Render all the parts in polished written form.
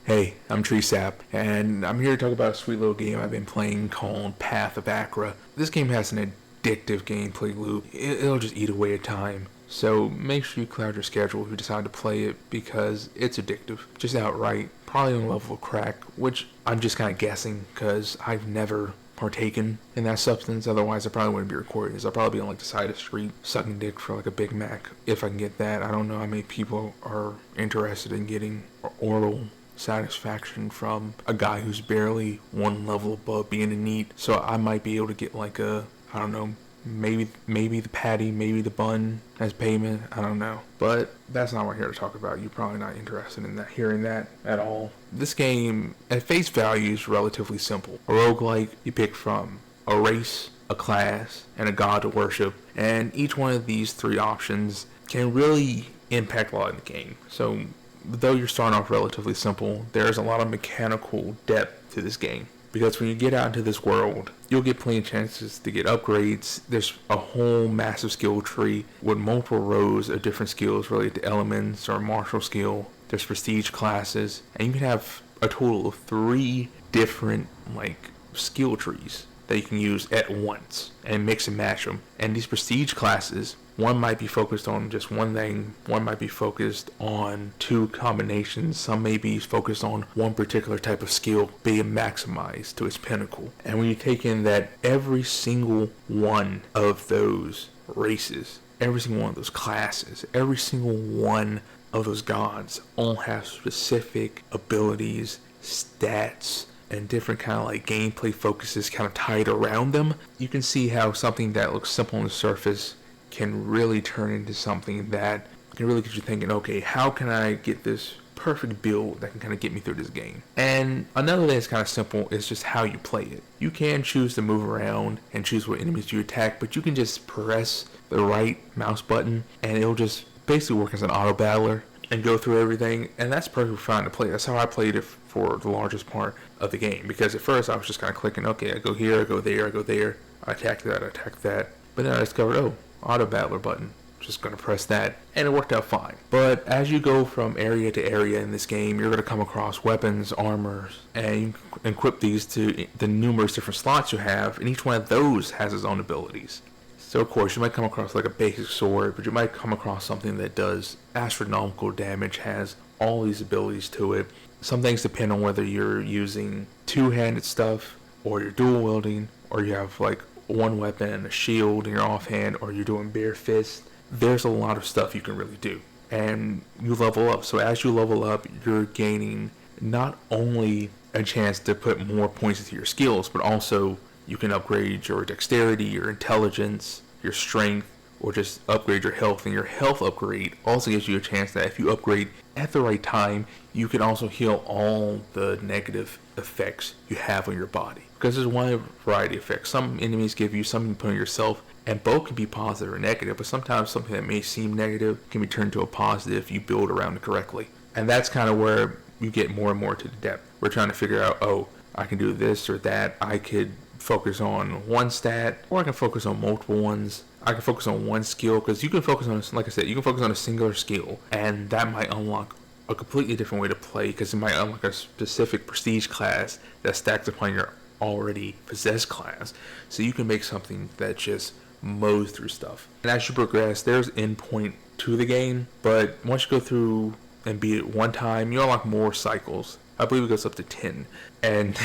Hey, I'm Tree Sap, and I'm here to talk about a sweet little game I've been playing called Path of Achra. This game has an addictive gameplay loop. It'll just eat away at time. So make sure you clear out your schedule if you decide to play it because it's addictive. Just outright. Probably on a level of crack, which I'm just kind of guessing because I've never partaken in that substance. Otherwise, I probably wouldn't be recording this. I'll probably be on like the side of the street sucking dick for like a Big Mac if I can get that. I don't know how many people are interested in getting oral satisfaction from a guy who's barely one level above being a neat. So I might be able to get like a, I don't know, maybe the patty, maybe the bun as payment. I don't know. But that's not what we're here to talk about. You're probably not interested in that, hearing that at all. This game, at face value, is relatively simple. A roguelike, you pick from a race, a class, and a god to worship. And each one of these three options can really impact a lot in the game. So though you're starting off relatively simple, there's a lot of mechanical depth to this game. Because when you get out into this world, you'll get plenty of chances to get upgrades. There's a whole massive skill tree with multiple rows of different skills related to elements or martial skill. There's prestige classes, and you can have a total of 3 different skill trees that you can use at once and mix and match them. And these prestige classes, one might be focused on just one thing, one might be focused on 2 combinations, some may be focused on one particular type of skill being maximized to its pinnacle. And when you take in that every single one of those races, every single one of those classes, every single one of those gods all have specific abilities, stats, and different kind of gameplay focuses kind of tied around them, you can see how something that looks simple on the surface can really turn into something that can really get you thinking, okay, how can I get this perfect build that can kind of get me through this game? And another thing that's kind of simple is just how you play it. You can choose to move around and choose what enemies you attack, but you can just press the right mouse button and it'll just basically work as an auto battler and go through everything, and that's perfectly fine to play. That's how I played it for the largest part of the game, because at first I was just kind of clicking, okay, I go here, I go there, I go there, I attack that, I attack that, but then I discovered, auto battler button, just going to press that, and it worked out fine. But as you go from area to area in this game, you're going to come across weapons, armors, and you can equip these to the numerous different slots you have, and each one of those has its own abilities. So of course you might come across like a basic sword, but you might come across something that does astronomical damage, has all these abilities to it. Some things depend on whether you're using 2-handed stuff, or you're dual wielding, or you have one weapon and a shield in your offhand, or you're doing bare fist. There's a lot of stuff you can really do. And you level up. So as you level up, you're gaining not only a chance to put more points into your skills, but also you can upgrade your dexterity, your intelligence, your strength, or just upgrade your health. And your health upgrade also gives you a chance that if you upgrade at the right time, you can also heal all the negative effects you have on your body. Because there's a wide variety of effects. Some enemies give you, some you put on yourself, and both can be positive or negative. But sometimes something that may seem negative can be turned to a positive if you build around it correctly. And that's kind of where you get more and more to the depth. We're trying to figure out, I can do this or that. I could focus on one stat, or I can focus on multiple ones. I can focus on one skill, because you can focus on, like I said, you can focus on a singular skill, and that might unlock a completely different way to play, because it might unlock a specific prestige class that stacks upon your already possessed class. So you can make something that just mows through stuff. And as you progress, there's endpoint to the game, but once you go through and beat it one time, you unlock more cycles. I believe it goes up to 10, and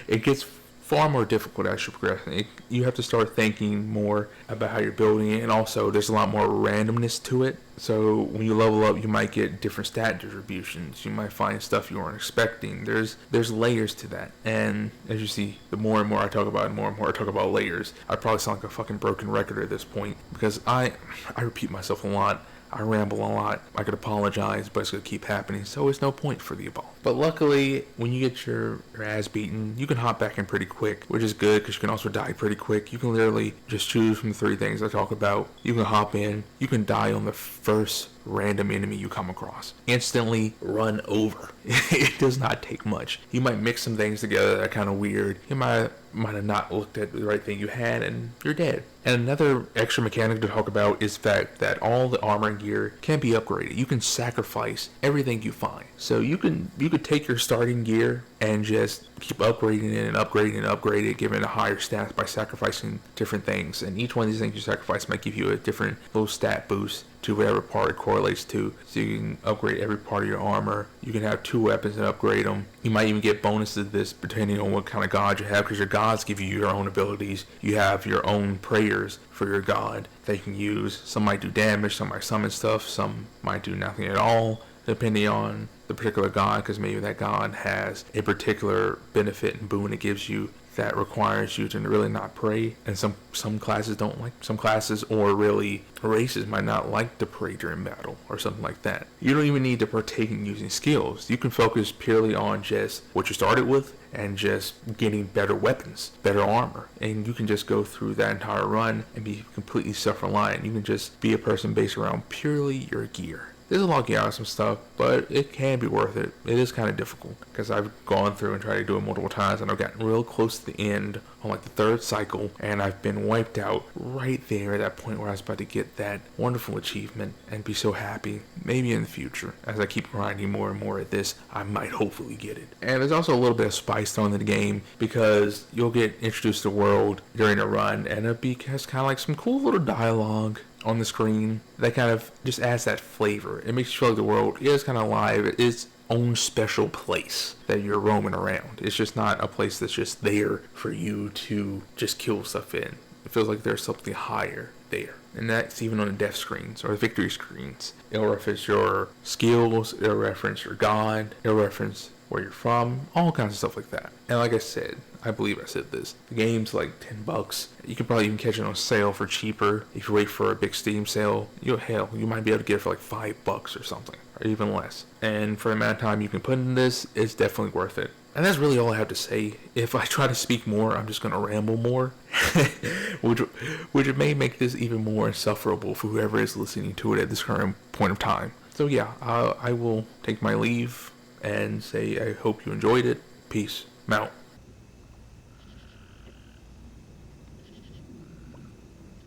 it gets far more difficult as you progress. You have to start thinking more about how you're building it, and also there's a lot more randomness to it. So when you level up, you might get different stat distributions. You might find stuff you weren't expecting. There's layers to that, and as you see, the more and more I talk about it, more and more I talk about layers, I probably sound like a fucking broken record at this point, because I repeat myself a lot. I ramble a lot. I could apologize, but it's going to keep happening, so it's no point for the above. But luckily, when you get your ass beaten, you can hop back in pretty quick, which is good, because you can also die pretty quick. You can literally just choose from the 3 things I talk about. You can hop in. You can die on the first random enemy you come across. Instantly run over. It does not take much. You might mix some things together that are kind of weird. You might have not looked at the right thing you had, and you're dead. And another extra mechanic to talk about is the fact that all the armor and gear can be upgraded. You can sacrifice everything you find. So you can you could take your starting gear and just keep upgrading it and upgrading and upgrading it, giving it a higher stats by sacrificing different things. And each one of these things you sacrifice might give you a different little stat boost to whatever part it correlates to. So you can upgrade every part of your armor. You can have 2 weapons and upgrade them. You might even get bonuses to this depending on what kind of god you have, because your gods give you your own abilities. You have your own prayers for your god that you can use. Some might do damage, some might summon stuff, some might do nothing at all, depending on the particular god, because maybe that god has a particular benefit and boon it gives you that requires you to really not pray. And some classes don't like, some classes or really races might not like to pray during battle or something like that. You don't even need to partake in using skills. You can focus purely on just what you started with and just getting better weapons, better armor, and you can just go through that entire run and be completely self-reliant. You can just be a person based around purely your gear. There's a lot of gear out of some stuff, but it can be worth it. It is kind of difficult because I've gone through and tried to do it multiple times, and I've gotten real close to the end on like the 3rd cycle, and I've been wiped out right there at that point where I was about to get that wonderful achievement and be so happy. Maybe in the future, as I keep grinding more and more at this, I might hopefully get it. And there's also a little bit of spice thrown in the game because you'll get introduced to the world during a run, and it has kind of like some cool little dialogue on the screen that kind of just adds that flavor. It makes you feel like the world is kind of alive. It is own special place that you're roaming around. It's just not a place that's just there for you to just kill stuff in. It feels like there's something higher there. And that's even on the death screens or the victory screens. It'll reference your skills, it'll reference your god, it'll reference where you're from, all kinds of stuff like that. And like I said, I believe I said this, the game's like $10. You can probably even catch it on sale for cheaper. If you wait for a big Steam sale, you might be able to get it for like $5 or something, or even less. And for the amount of time you can put in this, it's definitely worth it. And that's really all I have to say. If I try to speak more, I'm just going to ramble more, which may make this even more insufferable for whoever is listening to it at this current point of time. So yeah, I will take my leave and say I hope you enjoyed it. Peace. I'm out.